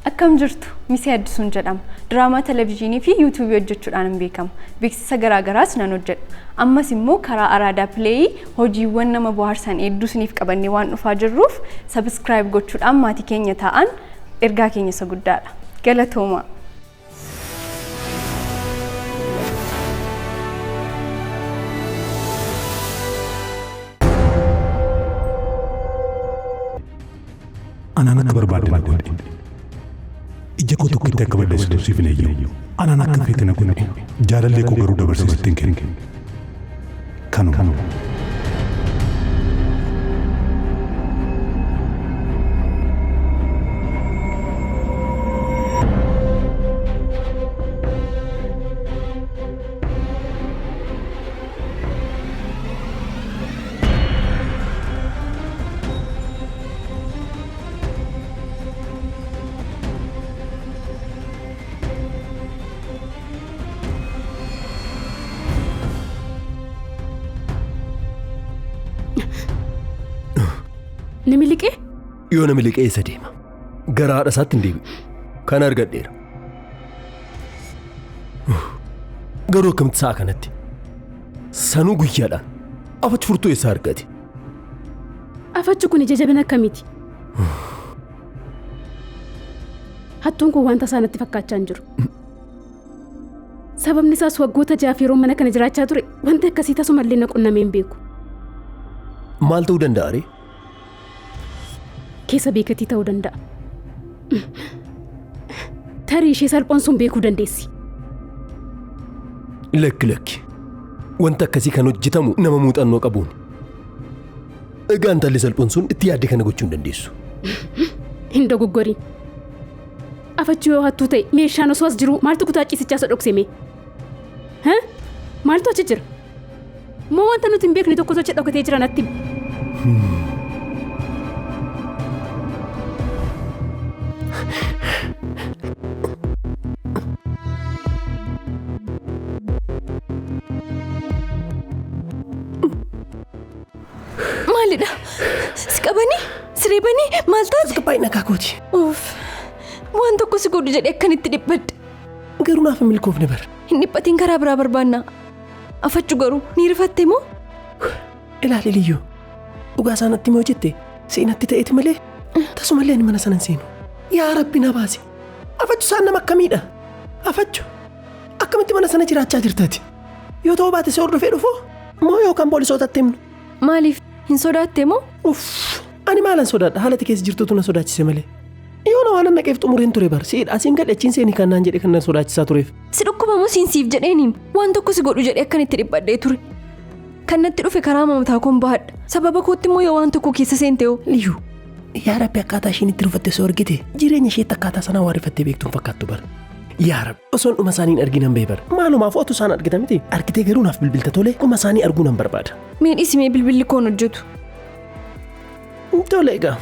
Akkam jirtu misee addisuun jedhama. Diraamaa televiziyoonii fi YouTube hojjechuudhaan beekama. Beeksisa garaagaraas nan hojjedha. Ammas immoo karaa Araadaa Play hojiiwwan nama bohaarsan hedduu isiniif qabannee waan dhufaa jirruuf subscribe gochuudhaan maatii keenya ta'aa ergaa keenya isa guddaadha. Galatooma. Anaan akka barbaadde na godhe. Ija koo tokko itti akka balleessitu siif hin eeyyamu. Anaan akka feete na godhe. Jaalallee koo garuu dabarsisitti hin kenne. Kanuma. Namiliqee? Yoo namiliqee isa deema. Gara haadha isaatti hin deebi'u. Kan argadheera. Garuu akkamitti sa'a kanatti? Sanuu guyyaadhaan. Afachi furtuu eessaa argate? Afachi kun ija jabina akkamiiti? Hattuun kun wanta isaanitti fakkaachaa hin jiru. Sababni isaas waggoota 6 yeroo mana kana jiraachaa ture wanti akkasii tasumallee na qunnamee hin beeku. Maal ta'uu danda'a ree? Keessa beekatii ta'uu danda'a. Tarii ishee salphoon sun beekuu dandeessi. Lakki. Wanta akkasii kan hojjetamu nama muuxannoo qabuun. Egaa intalli salphoon sun itti yaadde kana gochuu hin dandeessu. Hin dogoggoriin. Afachi yoo hattuu ta'e meeshaan osoo as jiru maaltu kutaa ciisichaa isa dhokseme? Maaltu achi jira? Moo wanta nuti hin beekne tokko sochii dhokatee jira natti? Maalidha? Si qabanii? Si reebanii? Maal taate? Asqabaa'ii nagaa kooti. Waan tokko si godhu jedhee akkanitti dhiphadhe. Garuu naaf hin milkoofne bara. Hin dhiphatiin karaa biraa barbaanna. Afachu garuu ni rifatte moo? Ilaali liyyoo. Dhugaa isaanatti moo jette? Siinatti ta'eeti malee? Tasumallee ani mana sanan seenu. Yaa Rabbi na baasi. Afachu isaan nama akkamiidha? Afachu akkamitti mana sana jiraachaa jirtaati? Yoo ta'uu baate si hordofee dhufu moo yookaan poolisootatti himnu? Maaliif hin sodaatte moo? Ani maalan sodaadha? Haalati keessa jirtuutu na sodaachise malee. Yoo na waan naqeef xumureen ture bar siidha asiin gadhachiin seenii kan naan jedhe kan na sodaachisaa tureef. Si dhukkubamu siinsiif jedheeniin waan tokko si godhu jedhee akkanitti dhiphadhee ture. Kan natti dhufe karaa mataa koon bahadha. Sababa kootti immoo yoo waan tokko keessa seente hoo? Liyyuu yaa Rabbi akkaataa ishiin itti rufatte soo argite jireenya isheetti akkaataa sanaa waan rifattee beektuun fakkaattu bara. Yaa Rabbi osoon dhuma isaanii arginan bee bara. Maalumaaf otu isaan argita miti argitee garuu naaf bilbilta tolee dhuma isaanii arguu nan barbaada. Miidhisimee bilbilli koon hojjetu. Tole egaa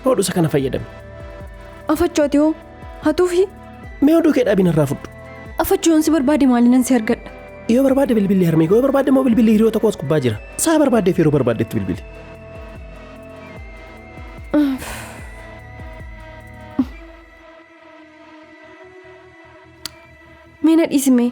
hodhu isa kana fayyadame. Afachooti hoo? Hatuufi? Mee oduu kee dhaabin irraa fudhu. Afachoon si barbaade maalinan si argadha? Yoo barbaade bilbilli harmee yoo barbaade immoo bilbilli hiriyoota koos gubbaa jira. Saa barbaaddeef yeroo barbaaddetti bilbilli. Mee na dhiisimee?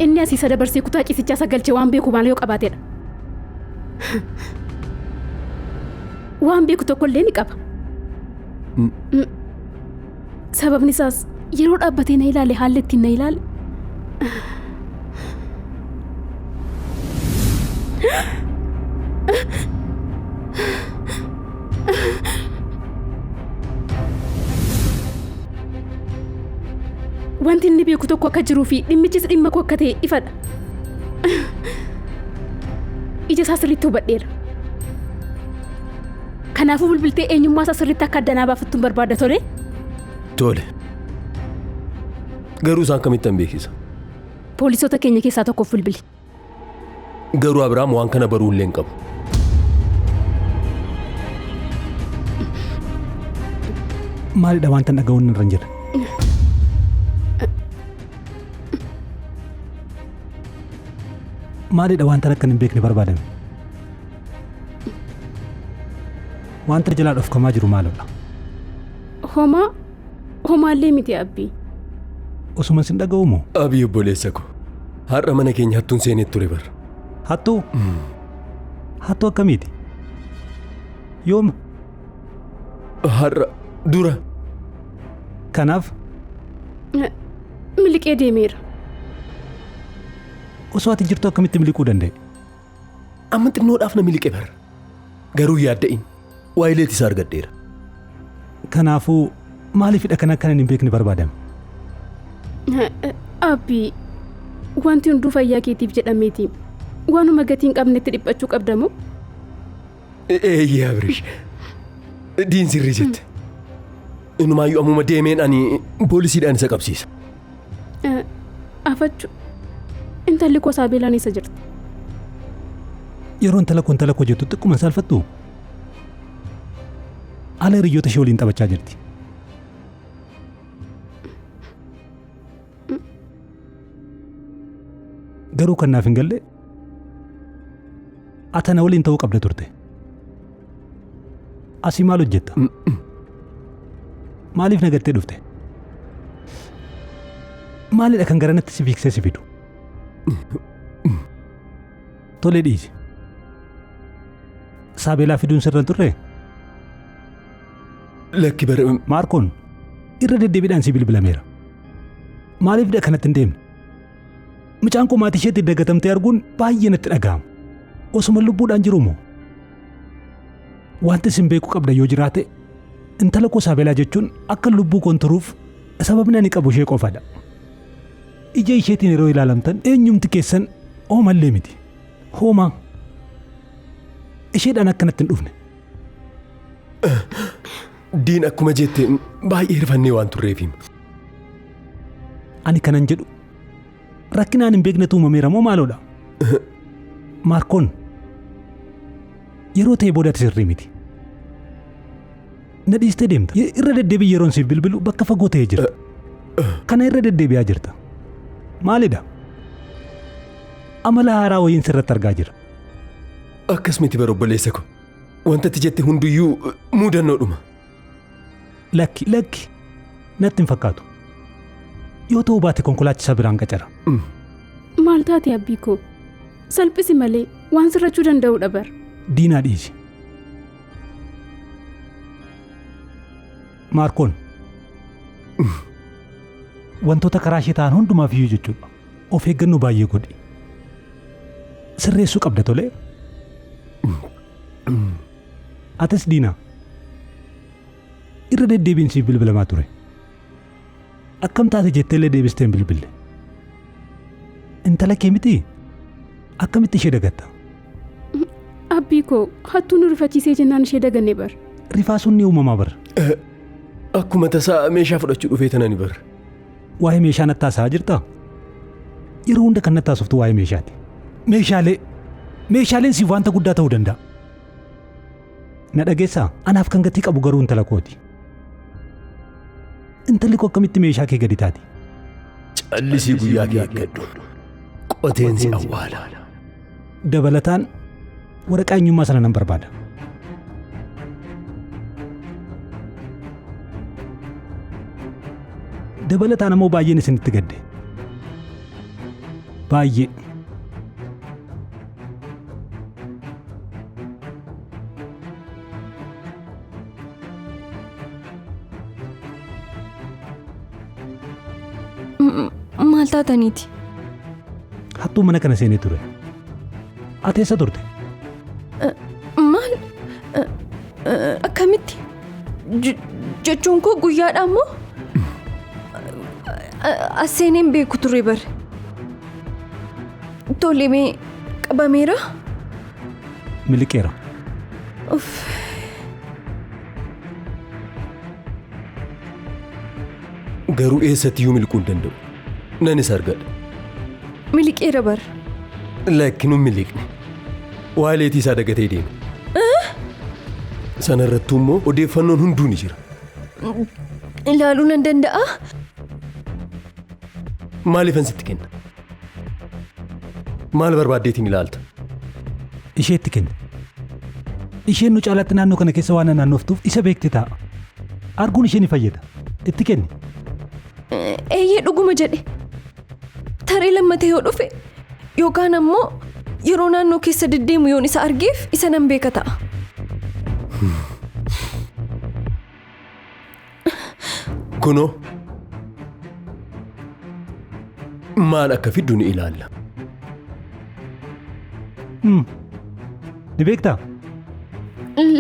Inni asii isa dabarsee kutaa ciisichaa isa galchee waan beeku maal yoo qabaateedha. Waan beeku tokkollee ni qaba. Sababni isaas yeroo dhaabbatee na ilaale haalli ittiin na ilaale. Wanti inni beeku tokko akka jiruu fi dhimmichis dhimma koo akka ta'e ifadha. Ija isaa sirriitti hubadheera. Kanaafuu bilbiltee eenyummaa isaa sirriitti akka addanaa baafattuun barbaada ture? Tole. Garuu isaan kamittan beekisa? Poolisoota keenya keessaa tokkoof bilbili. Garuu Abiraam waan kana baruu illee hin qabu. Maalidha wanta dhaga'uun irra jira? Maalidha wanta akka hin beekne barbaadame? Wanta jalaa dhofkamaa jiru maalidha? Homaallee miti abbii. Osuma sin dhaga'u moo? Abii obboleessa ko. Har'a mana keenya hattuun seenee ture bar. Hattuu? Hattuu akkamiiti? Yooma? Har'a dura. Kanaaf? Miliqee deemeera. Osoo ati jirtu akkamitti miliquu danda'e? Amma xinnoodhaaf na miliqe bar. Garuu yaadda'in waayileet isaa argadheera. Kanaafuu maaliifidha kan akka hin beekne barbaadame? Abbii wanti hunduu fayyaa keetiif jedhameeti. Waanuma gatii hin qabnetti dhiphachuu qabda moo? Eeyyee Abrish. Diin sirrii jette. Inumaayyuu ammuma deemeen ani poolisiidhaan isa qabsiisa. Afachuu intalli koo Saabelaan isa jirti. Yeroo intala koo jettu xiqquma saalfattu? Haala hiriyoota ishee waliin taphachaa jirti. Garuu kan naaf hin galle ati na waliin ta'uu qabda turte. Asii maal hojjetta? Maaliif nagattee dhufte? Maalidha kan garanatti si fiiksee si fidu? Tolee dhiisi. Saabelaa fiduun sirra turre? Lakki bara. Maarkoon irra deddeebiidhaan si bilbilameera. Maaliifidha kanatti hin deemne? Mucaan koo maatii isheetti dagatamtee arguun baay'ee natti dhaga'ama. Osuma lubbuudhaan jiru moo? Wanti isin beekuu qabda yoo jiraate intala koo Saabelaa jechuun akka lubbuu koon turuuf sababni ani qabu ishee qofadha. Ija isheetiin yeroo ilaalamtan eenyumti keessan oomallee miti. Hoomaa isheedhaan akkanatti hin dhufne. Diin akkuma jette baay'ee hirfannee waan turreefi. Ani kanan jedhu rakkinaan hin beeknetu uumameera moo maaloodha? Maarkoon yeroo ta'e boodatti sirrii miti. Na dhiistee deemta. Irra deddeebii yeroon siif bilbilu bakka fagoo ta'ee jira. Kana irra deddeebi'aa jirta. Maalidha? Amala haaraa wayiin sirratti argaa jira. Akkas miti bara obboleessa ko. Wanta ati jette hunduyyuu muudannoodhuma. Lakki natti hin fakkaatu. Yoo ta'uu baate konkolaachisaa biraan qacara. Maal taate abbii koo? Salphisi malee waan sirrachuu danda'udha bar. Diinaa dhiisi. Maarkoon wantoota karaa ishee ta'an hundumaaf iyyuu jechuudha. Of eeggannoo baay'ee godhi. Sirreessuu qabda tolee. Atis diinaa irra deddeebiin siif bilbilamaa ture. Akkam taate jetteellee deebistee hin bilbille. Intala kee miti akkamitti ishee dagatta? Abbii koo hattuu nu rifachiisee jennaan ishee daganne bar. Rifaasuun ni uumamaa bar. Akkuma tasaa meeshaa fudhachuu dhufee tanani bar. Waa'ee meeshaa natti haasa'aa jirtaa? Yeroo hunda kan natti haasoftu waa'ee meeshaati. Meeshaaleen siif wanta guddaa ta'uu danda'a. Na dhageessaa anaaf kan gatii qabu garuu intala kooti. Intalli koo akkamitti meeshaa kee gadi taati? Callisii guyyaa kee eeggadhu. Qoteensi awwaala. Dabalataan waraqaa eenyummaa sana nan barbaada. Dabalataan ammoo baay'een isinitti gadde. Baay'ee. Maal taataniiti? Hattuu mana kana seenee ture. Ati eessa turte? Maal? Akkamitti? Jechuun koo guyyaadhaan moo? As seeneen beeku ture bare. Tole mee qabameera? Miliqeera. Garuu eessattiyyuu miliquu hin danda'u. Nan isa argadha. Miliqeera bar. Lakki nun miliqne. Waaleetii isaa dagatee deeme. Sana irrattuu immoo odeeffannoon hunduu ni jira. Ilaaluu nan danda'a? Maaliifan sitti kenna? Maal barbaaddeetiin ilaalta? Isheetti kenni. Isheen nu caalaatti naannoo kana keessa waan naannooftuuf isa beekte ta'a. Arguun ishee ni fayyada. Itti kenni. Eeyyee dhuguma jedhe. Tarii lammatee yoo dhufe yookaan ammoo yeroo naannoo keessa deddeemu yoon isa argeef isa nan beeka ta'a. Kunoo maal akka fiddu ni ilaalla. Ni beektaa?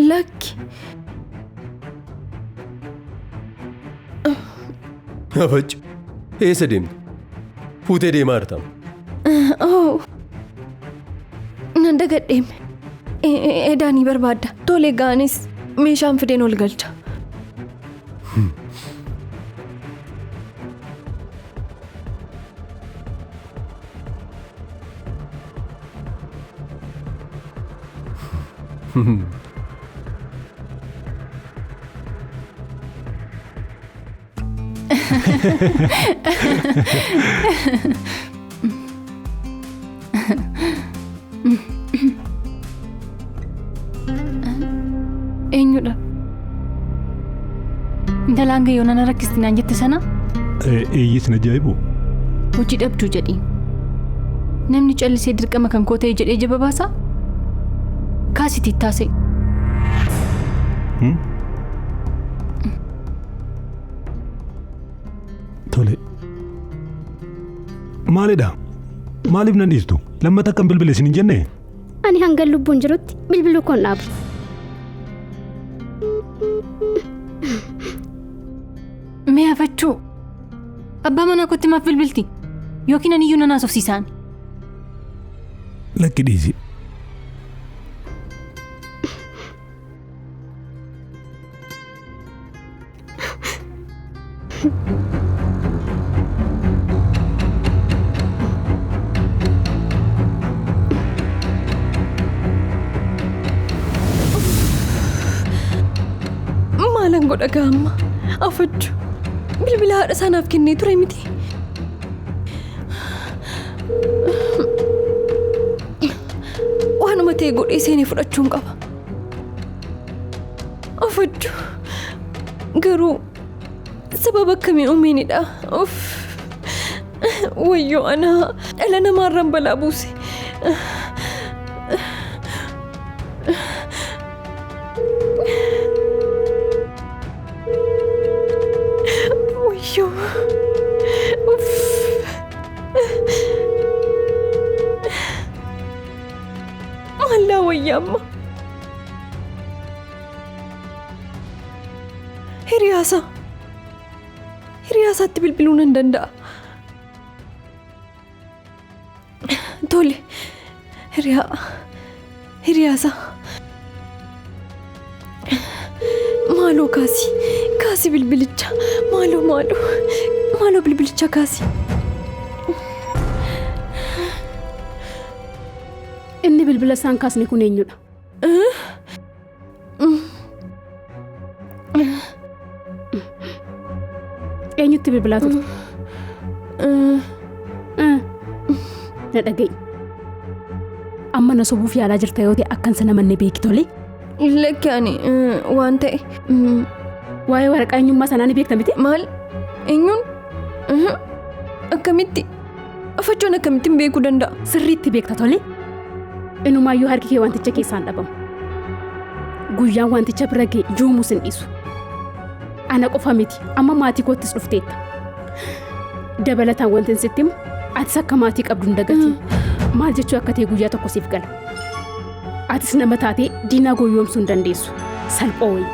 Lakki. Afach eessa deemte? Fuutee deemaa jirtama. Nan dagadheeme. Edaanii barbaadda. Tole gaanis meeshaan fideen ol galcha. Eenyudha? Intalaan gayyoo nana rakkistinaan jette sana? Eeyyis na ajaa'ibu. Hojii dhabduu jedhi. Namni callisee dirqama kan koo ta'e jedhee jaba baasaa? Kaasitii taasise. Tole. Maalidha? Maaliif nan dhiistu? Lammata akkam bilbile isin hin jenne? Ani hanga lubbuun jirutti bilbiluu koon dhaabu. Mee hafachuu? Abbaa manaa kootti maaf bilbilti? Yookiin ani iyyuu nan haasofsiisaan? Lakki dhiisi. Maalan godha gaamma? Afachuu. Bilbila haadha sanaaf kennee ture miti. Waanuma ta'e godhee seenee fudhachuun qaba. Afachuu. Garuu sababa akkamii uumeenidha? Wayyoo anaa dhala namaarraan balaa buuse. Wayyoo. Maallaa wayyaamma. Hiriyaasaatti bilbiluu nan danda'a. Tole. Hiriyaasa. Maaloo kaasi bilbilicha. Maaloo bilbilicha kaasi. Inni bilbila isaan kaasne kun eenyudha? Eenyutti bilbilaa turte? Na dhaga'i. Amma na sobuuf yaalaa jirta yoo ta'e akkansa namanne beeki tole? Lakki ani waan ta'e. Waa'ee waraqaa eenyummaa sanaa ni beekta miti? Maal? Eenyuun? Akkamitti? Afachuun akkamittiin beekuu danda'a? Sirriitti beekta tole? Inumaayyuu harki kee wanticha keessaan dhabamu. Guyyaan wanticha bira ga'e juumuus hin dhiisu. Ana qofa miti amma maatii koottis dhufteetta. Dabalataan wanti sitti himu atis akka maatii qabdu hin dagatiin. Maal jechuu akka ta'e guyyaa tokko siif gala. Atis nama taatee diinaa gooyyoomsuu hin dandeessu. Salphoo wayii.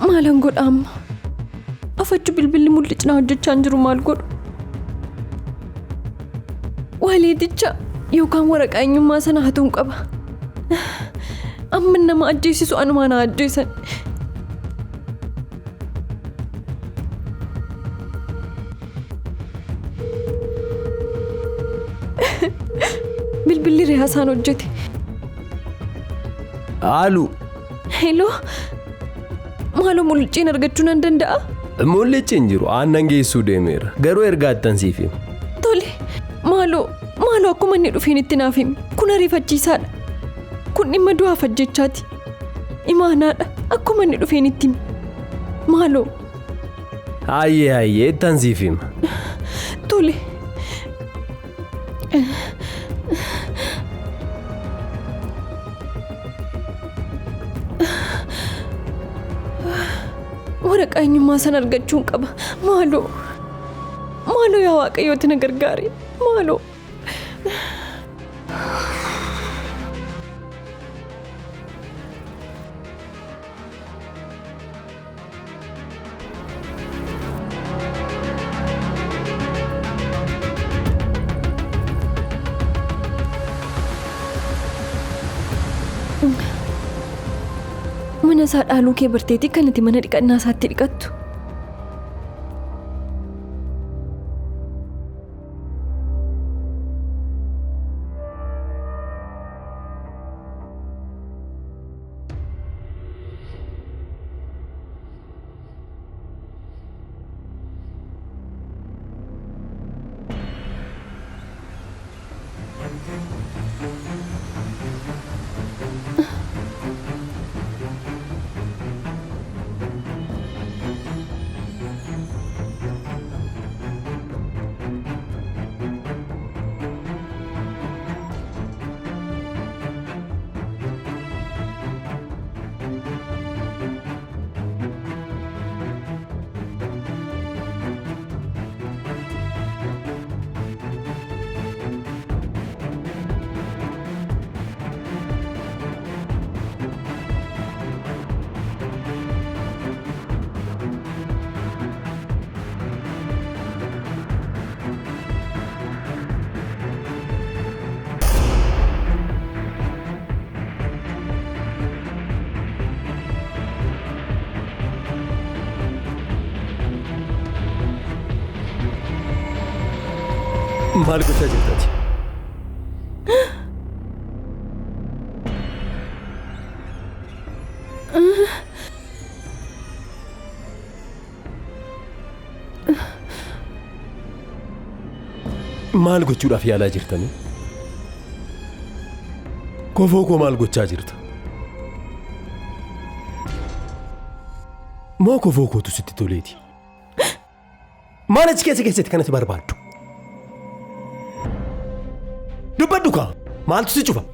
Maalan godha amma? Afachuu bilbilli mul'icnaa hojjechaa hin jiru maal godhu? Waaleeticha yookaan waraqaa eenyummaa sana hatuun qaba. Amma nama ajjeesisu anumaa na ajjeesan. Bilbilli riyaasaan hojjete. Haaluu. Hello. maaloo mul'iceen argachuu nan danda'a? Mul'iceen jiru aannan geessuu deemeera. Garuu ergaattan siif hima. Tole, maaloo akkuma inni dhufeen itti naaf himi. Kun ariifachiisaadha. Kun dhimma du'aaf ajjechaati. Imaanaadha. Akkuma inni dhufeen itti himi. Maaloo. Hayyee ittaan siif hima. Tole. Waraqaa eenyummaa sana argachuun qaba. Maaloo yaa Waaqayyooti na gargaari. Maaloo. Mana isaa dhaaluu kee barteetii kan itti mana dhiqannaa isaatti dhiqattu. Maal gochaa jirtaati? Maal gochuudhaaf yaalaa jirtani? Kofoo koo maal gochaa jirta? Moo kofoo kootu sitti toleeti? Maal achi keessatti kanatti barbaaddu? Dubbadhu kaa maaltu si cufa?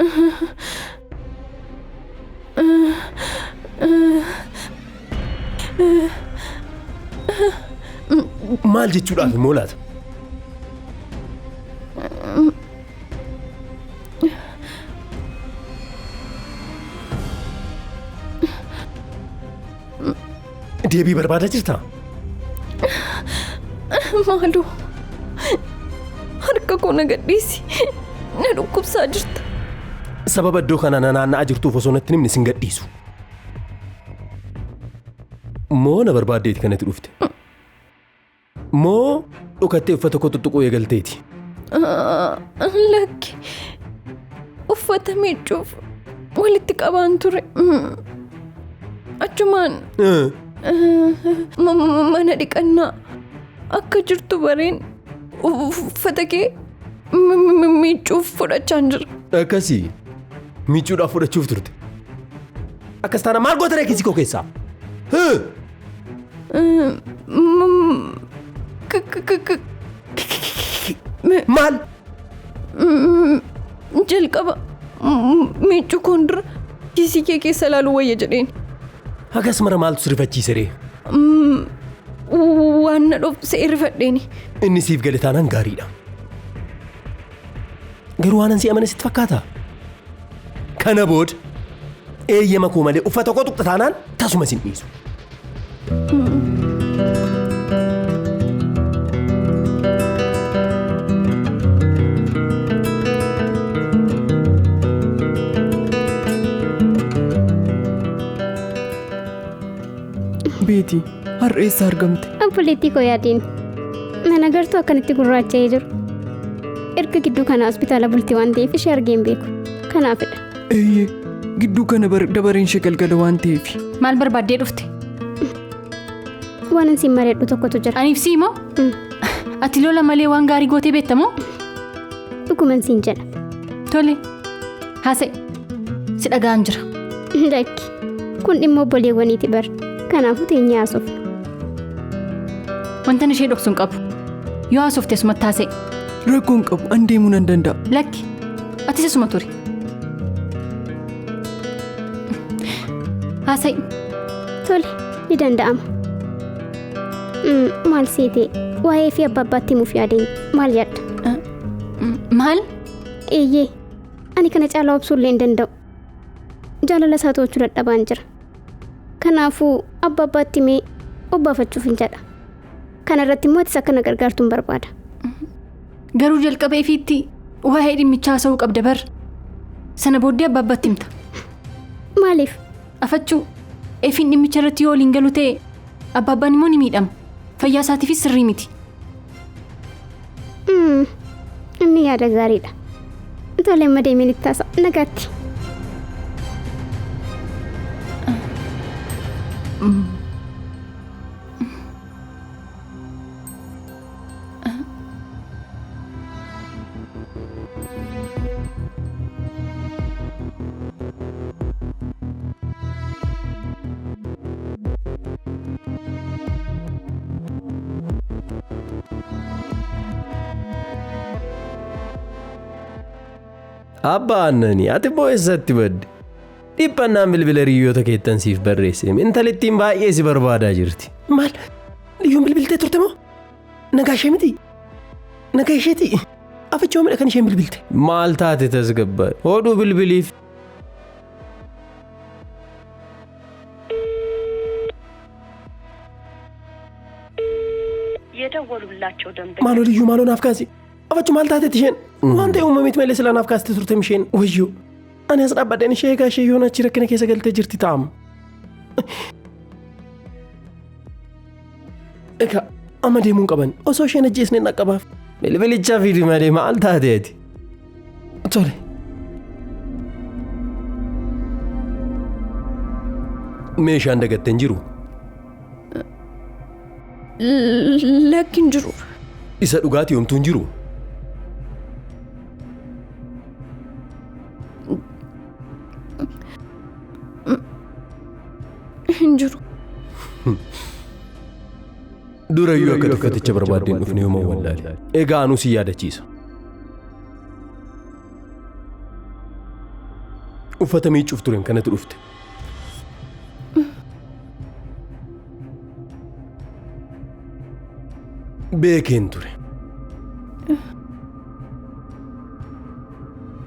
Maal jechuudhaaf immoo laata? Deebii barbaadaa jirtaa? Maaloo harka koo na gadhiisi. Na dhukkubsaa jirta. Sababa iddoo kana naanna'aa jirtuuf osoo natti himne sin gadhiisu. Moo na barbaaddeeti kanatti dhufte? Moo dhukattee uffata koo tuttuquu eegalteeti? Lakki uffata miiccuuf walitti qabaan ture. Achumaan mana dhiqannaa akka jirtu bareen uffata kee miicuuf fudhachaan jira. Akkasii miicuudhaaf fudhachuuf turte. Akkas taana maal goota reekisii koo keessaa? Maal? Jalqaba miicuu koon dura kiisii kee keessa ilaaluu wayya jedheen. Akkas mara maaltu si rifachiise ree? Waan na dhoofsee rifadheeni. Inni siif gale taanaan gaariidha. Garuu waan ansi amane sitti fakkaata. Kana booda eeyyama koo malee uffata koo tuqxa taanaan tasuma sin dhiisu. Beetii har'a eessa argamte? Obboleettii koo yaadiin mana gartuu akkanitti gurraacha'ee jiru. Erga gidduu kana hospitaala bultii waan ta'eef ishee argee hin beeku. Kanaafidha. Eeyyee gidduu kana dabareen ishee galgala waan ta'eef. Maal barbaaddee dhufte? waan isin mareedhu tokkotu jira. Aniif siimoo? Ati lola malee waan gaarii gootee beektamoo? Dhuguman siin jedha. Tole. Haasa'e. Si dhaga'an jira. Lakki. Kun dhimma obboleewwaniiti bar. Kanaafuu teenyee haasofna. Wanta ishee dhoksuun qabu. Yoo haasofte asumatti haasa'e. Rakkoon qabu an deemuu nan danda'a. Lakki. Atis asuma turi. Haasa'e. Tole. Ni danda'ama. Maal seetee? Waa'ee fi abbaatti himuuf yaadeen maal jedha? Maal? Eeyyee. Ani kana caalaa obsuullee hin danda'u. Jaalala isaa to'achuu dadhabaan jira. Kanaafuu abbaatti himee obbaafachuuf hin jedha. Kana irratti immoo atis akkana gargaartuun barbaada. Garuu jalqabee fiitti waa'ee dhimmichaa haasa'uu qabda bar. Sana booddee abbaatti himta. Maaliif? Afachuu eefiin dhimmicha irratti yoo waliin galu ta'e abbaan immoo ni miidhama. Fayyaa isaatiifis sirrii miti. Inni yaada gaariidha. Tole amma deemee itti haasa'u. Nagaatti. Abbaannani ati boo'eessatti badde. Dhiphannaan bilbila hiriyoota keettan siif barreesse. Intalittiin baay'ee si barbaadaa jirti. Maal? Liyyoon bilbiltee turte moo? Nagaa ishee miti? Nagaa isheeti? Afachoomidha kan isheen bilbilte. Maal taate tasgabbaadha? Hodhuu bilbiliif. የደወሉላቸው ደንበኛ ማሎ ልዩ ማሎ ናፍ ካሲ አፈቹ ማል ታተ ትሽን ዋንተ ኡመሚት መለስ ለናፍ ካስ ትርተም ሽን ወዩ አኔ አስራባደን ሸይ ጋሽ የሆነች ረከነ ከሰገልተ ጅርቲ ታም እካ አመዴሙን ቀበን ኦሶ ሸነ ጄስነ ነቀባፍ በልበልቻ ቪዲዮ ማለ ማል ታተት ቶለ ሜሻ እንደገተን ጅሩ Lakkin jiru. Isa dhugaati yoomtuun jiru? Hin jiru. Durayyuu akka tuffaticha barbaaddeen dhufne yooma wallaale. Egaa anuu si yaadachiisa. Uffata miicuuf turen kanatu dhufte. Beekeen ture.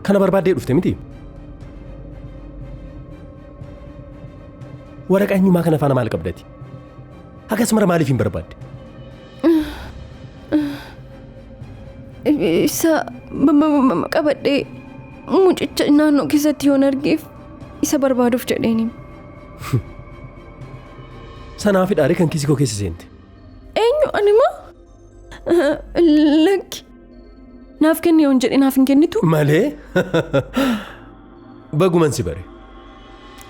Kana barbaaddee dhufte miti? Waraqaa eenyummaa kana faana maal qabdati? Hagas mara maaliif hin barbaadde? Isa qabadhee mucicha naannoo keessatti yoon argeef isa barbaaduuf jedheeni. Sanaafi dhaaree kan kiisii koo keessa seente. Eenyu anima? Lakki. Naaf kenni yoon jedhe naaf hin kennitu? Malee? Baguman si bare.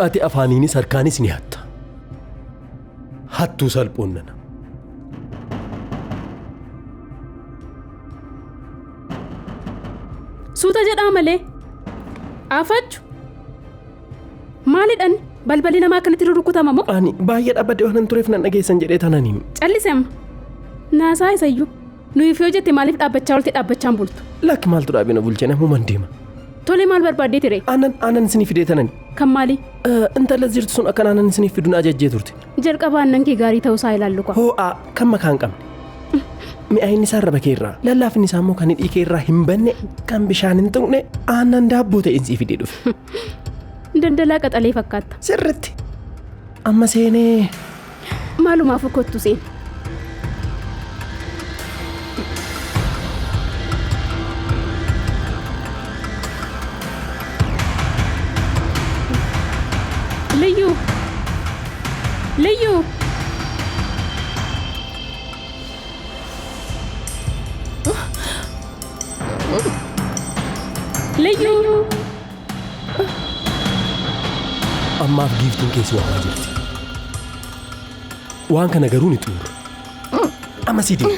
Ati afaaniinis harkaanis ni hatta. Hattuu salphoon nana. Suuta jedhaa malee. Afachu. Maalidhaan balballi namaa akkanatti rurrukutama moo? Ani baay'ee dhaabbaddee waan tureef nan dhageessan jedhee tananiim. Calliseema. Naasaa isayyuu. Nuyi fi hojjette maaliif dhaabbachaa olti dhaabbachaan bultu? Lakki maaltu dhaabina bulchee namumaan deema. Tole maal barbaaddee ture? Aannan isinii fidee tanani. Kan maali? Intala jirtu sun akkan aannan isiniif fiduun ajajjee turte. Jalqaba aannan kee gaarii ta'uu isaa ilaallu kwa. Hoo'aa kan makaa hin qabne. Mi'aayinni isaa irra bakee irraa lallaafni isaa immoo kan hidhii kee irraa hin banne kan bishaan hin tuqne aannan daabboo ta'e isii fidee dhufe. Daldalaa qaxalee fakkaata. Sirritti. Amma seenee. Maalumaaf kottu seen. Liyyu. Liyyu. Ammaaf giiftiin keessi waamaa jirti. waan kana garuu ni xumuru. Amma sii deemu.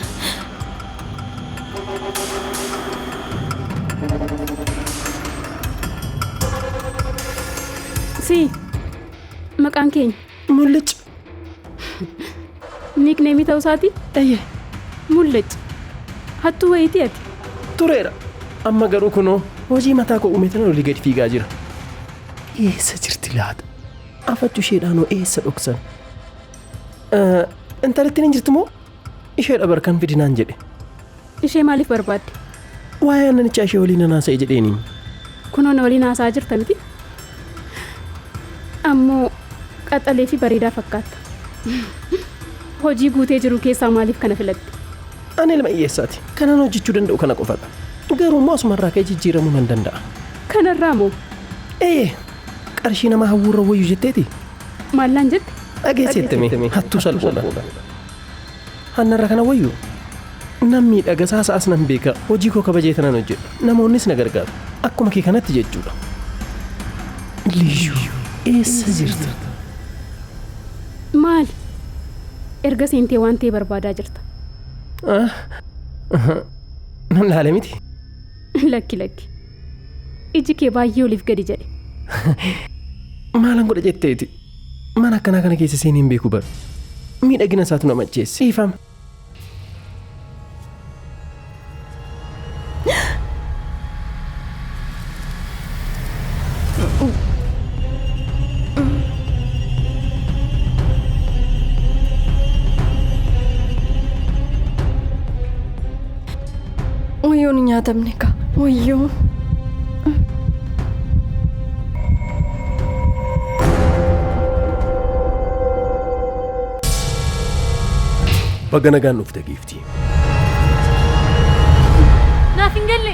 Si maqaan keenya Mul'acha. niikneemii ta'uu isaati Eeyyee mul'acha hattuu wayitii ati tureera. Amma garuu kunoo hojii mataa koo uumeetan olii gadi fiigaa jira. Eessa jirti laata? Afachuu isheedhaanoo eessa dhoksan? Intalattiin hin jirtu moo? Ishee dhabarkan fidinaan jedhe. ishee maaliif barbaadde Waa'ee aannanichaa ishee waliin naasa'e jedheeniin. kunoo na waliin haasa'aa jirta miti ammoo qaxalee fi bareedaa fakkaata hojii guutee jiru keessaa maaliif kana filatte Ani ilma hiyyeessaati. Kanaan hojjechuu danda'u kana qofadha. Garuu immoo asumarraa ka'ee jijjiiramuu nan danda'a. kanarraa moo Qarshii nama hawwuurra wayyu jetteeti? maallaan jette Dhageesseettame hattuu salphoodha. Hannarra kana wayyu nan miidhaga saasa'as nan beeka hojii koo kabajee tanan hojjedha. Namoonnis na gargaaru. Akkuma kee kanatti jechuudha. Liyyuu eessa jirta? maali erga seentee waan ta'e barbaadaa jirta Nan laale miti. lakki iji kee baay'ee oliif gadi jedhe Maalan godha jetteeti? Mana akkanaa kana keessa seenee hin beeku bara. Miidhagina isaatu nama macheesse. Ifama. Wayyoo ni nyaatamne ka. Wayyoo. Baga nagaan dhufte giiftii. Naaf hin galle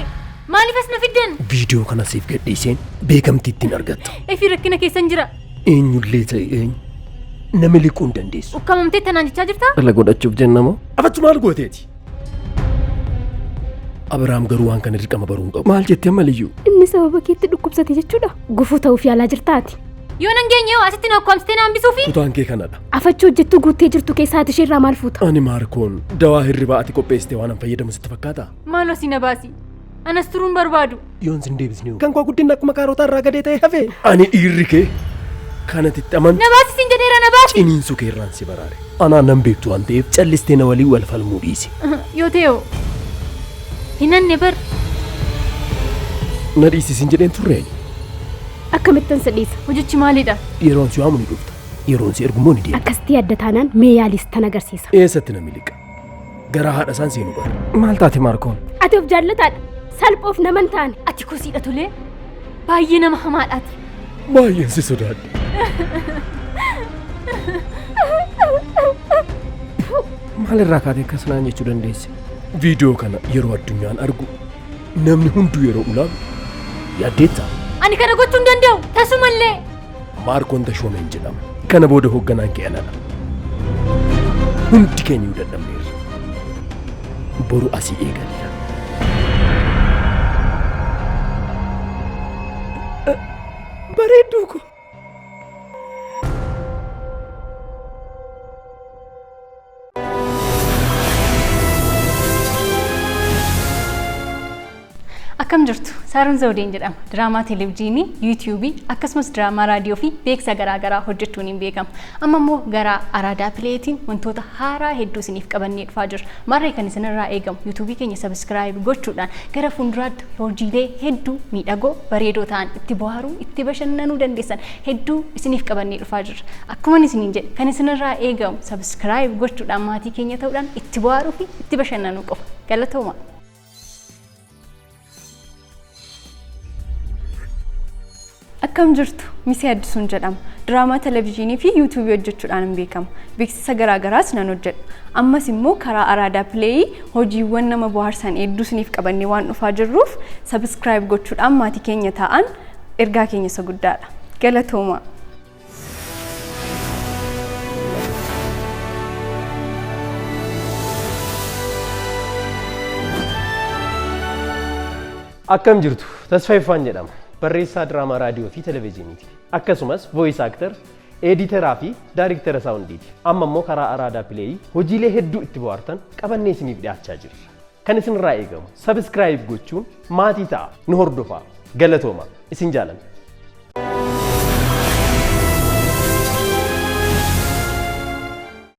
maaliif as na fiddan? Viidiyoo kana siif gadhiiseen beekamtii ittiin argatta. Efi rakkina keessan jira. Eenyullee ta'e eenyu nama liquu hin dandeessu. Ukkamamtee tanaan jechaa jirtaa? Dhala godhachuuf jenna moo? Afachuu maal gooteeti? Abiraam garuu waan kana dirqama baruu hin qabu. Maal jettee maliyyuu? inni sababa keetti dhukkubsate jechuudha gufuu ta'uuf yaalaa jirtaati Yoo nan geenye yoo asitti na ukkamsitee na hambisuu fi Kutaan kee kanadha. afachuu hojjettuu guuttee jirtu keessaa ishee irraa maal fuuta Ani Maarkoon dawaa hirribaa ati qopheessitee waan an fayyadamu sitti fakkaata? maaloo si na baasi. Anas turuun barbaadu. Yoon sin deebisnee kan koo guddinni akkuma kaarootaa irraa gadee ta'e hafe. Ani dhiirri kee kanatitti amantu. Na baasi siin jedheera na baasi. Ciniinsuu kee irraan si baraare. Anaan nan beektu waan ta'eef callistee na walii wal falmuu dhiisi. Yoo ta'e hinanne bar. Na dhiisisin jedheen turreen. akkamittan sadhiisa Hojichi maalidha? Yeroon si waamu ni dhufta. Yeroon si ergumoo ni deema. akkasitti adda taanaan mee yaalis tan agarsiisa Eessatti na miliqa? Garaa haadha isaan seenu bara. Maal taate Maarkoon? ati of jaallataadha salphoof naman taane Ati kosiidha tolee. Baay'ee nama hamaadhaati. Baay'een si sodaadhe. Maalirraa kaatee akkas naan jechuu dandeesse? Viidiyoo kana yeroo addunyaan argu namni hunduu yeroo ulaalu yaaddeettaa? Ani kana gochuu hin danda'u. Tasumallee. Maarkoon Tashoomeen jedhama. Kana booda hoogganaan kee anadha. Hundi keenya dadhabneerra. Boru asii eegalla. Bareedduu ko. Akkam jirtu Saaruun Zawudeen jedhama. Diraamaa televezyiinii, yuutuubii akkasumas diraamaa raadiyoo fi beeksisa garaagaraa hojjechuun hin beekamu. Amma immoo gara Araadaa Pileetiin wantoota haaraa hedduu isiniif qabannee dhufaa jirra. Marree kan isinirraa eegamu yuutuubii keenya sabiskiraayib gochuudhaan gara fuulduraatti hojiilee hedduu miidhagoo bareedoo ta'an itti bohaaruu itti bashannanuu dandeessan hedduu isiniif qabannee dhufaa jirra. Akkuma isiniin jedhe kan isinirraa eegamu sabiskiraayib gochuudhaan maatii keenya ta'uudhaan itti bohaaruu fi itti bashannanuu qofa. Galatooma. Akkam jirtu Misee Addisuun jedhama. Diraamaa televezyiinii fi yuutuubii hojjechuudhaan hin beekamu. Beeksisa garaagaraas nan hojjedha. Ammas immoo karaa Araadaa Pileeyii hojiiwwan nama bohaarsan hedduu isiniif qabannee waan dhufaa jirruuf sabiskiraayib gochuudhaan maatii keenya ta'an ergaa keenya isa guddaadha. Galatooma. Akkam jirtu Tasfaayifaan jedhama. Barreessaa diraamaa raadiyoo fi televezyiiniiti. Akkasumas voice actor eediteraa fi daayirektara saawundiiti. Amma immoo karaa araadaa pileeyii hojiilee hedduu itti bohaartan qabannee isiniif dhiyaachaa jirra. Kan isinirraa eegamu sabiskiraayib gochuun maatii ta'a nu hordofaa galatooma isin jaalanna.